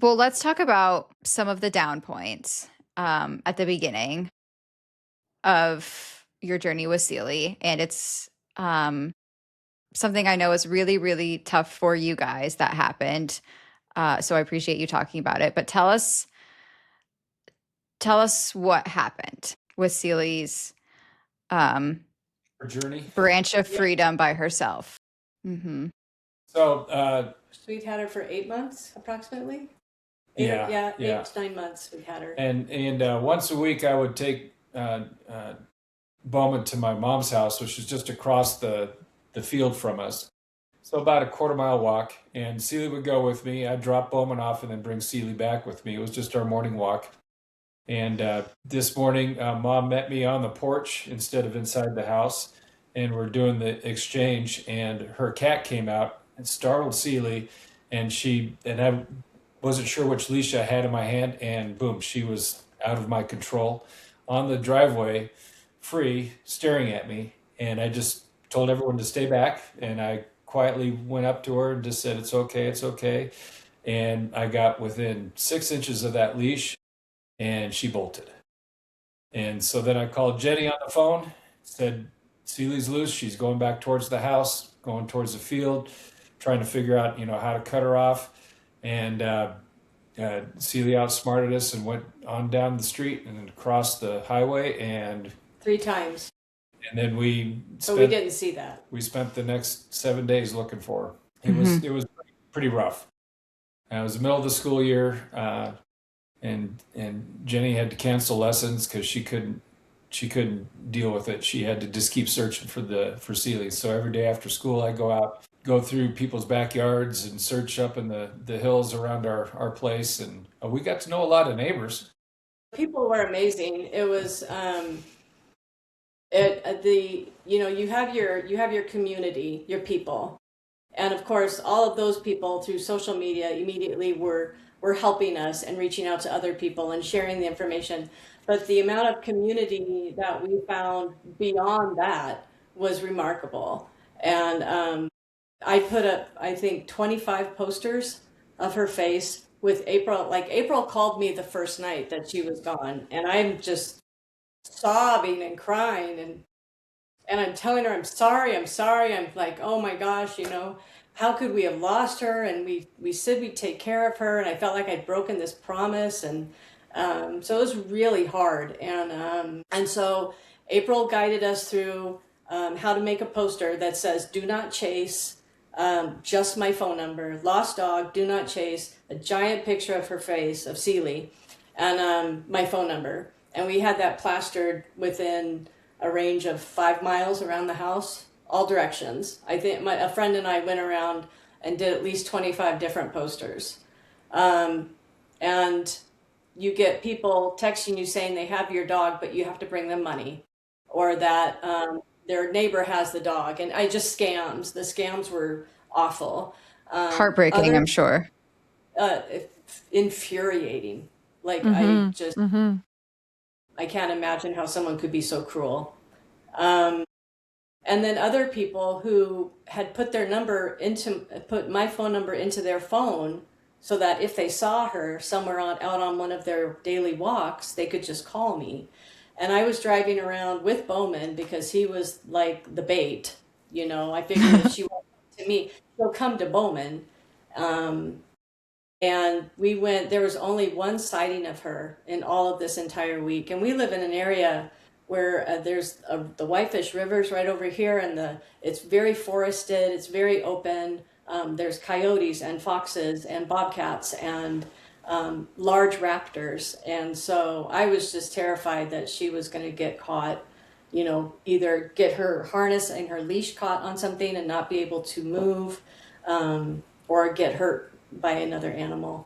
Well, let's talk about some of the down points at the beginning of your journey with Celie. And it's something I know is really, really tough for you guys that happened. So I appreciate you talking about it. But tell us what happened with Celie's um, Our journey. branch of Yeah. freedom by herself. So, We'd had her for 8 months, approximately. yeah, Yeah, yeah. 8 to 9 months we'd had her. And once a week, I would take Bowman to my mom's house, which is just across the field from us. So about a quarter mile walk, and Celie would go with me. I'd drop Bowman off and then bring Celie back with me. It was just our morning walk. And this morning, Mom met me on the porch instead of inside the house, and we're doing the exchange. And her cat came out and startled Celie, and I wasn't sure which leash I had in my hand, and boom, she was out of my control on the driveway, free, staring at me. And I just told everyone to stay back, and I quietly went up to her and just said, "It's okay, it's okay." And I got within 6 inches of that leash, and she bolted. And so then I called Jenny on the phone, said, "Celie's loose. She's going back towards the house, going towards the field, trying to figure out, how to cut her off." And Celie outsmarted us and went on down the street and across the highway, and 3 times, then but we didn't see that. we spent the next 7 days looking for her. It Hmm. was it was pretty rough. It was the middle of the school year, and Jenny had to cancel lessons because she couldn't deal with it. She had to just keep searching for Celie. So every day after school, I go out, go through people's backyards and search up in the hills around our place, and we got to know a lot of neighbors. People were amazing. It was the you have your community, your people, and of course all of those people through social media immediately were helping us and reaching out to other people and sharing the information. But the amount of community that we found beyond that was remarkable. And I put up, I think, 25 posters of her face with April. Like, April called me the first night that she was gone, and I'm just sobbing and crying, and I'm telling her, I'm sorry. I'm like, oh my gosh, how could we have lost her? And we said we'd take care of her, and I felt like I'd broken this promise, and so it was really hard. And so April guided us through how to make a poster that says, "Do not chase." Just my phone number, lost dog, do not chase, a giant picture of her face, of Celie, and my phone number. And we had that plastered within a range of 5 miles around the house, all directions. I think a friend and I went around and did at least 25 different posters. And you get people texting you saying they have your dog, but you have to bring them money, or that their neighbor has the dog, and I just scams. The scams were awful. Heartbreaking, Other I'm sure. uh, infuriating. Like, Hmm. Hmm. I can't imagine how someone could be so cruel. Um, and then other people who had put my phone number into their phone, so that if they saw her somewhere out on one of their daily walks, they could just call me. And I was driving around with Bowman because he was like the bait. I figured if she won't come to me, she'll come to Bowman. Um, and there was only one sighting of her in all of this entire week. And we live in an area where there's the Whitefish River's right over here, and it's very forested, it's very open. There's coyotes and foxes and bobcats and large raptors. And so I was just terrified that she was going to get caught, either get her harness and her leash caught on something and not be able to move, or get hurt by another animal.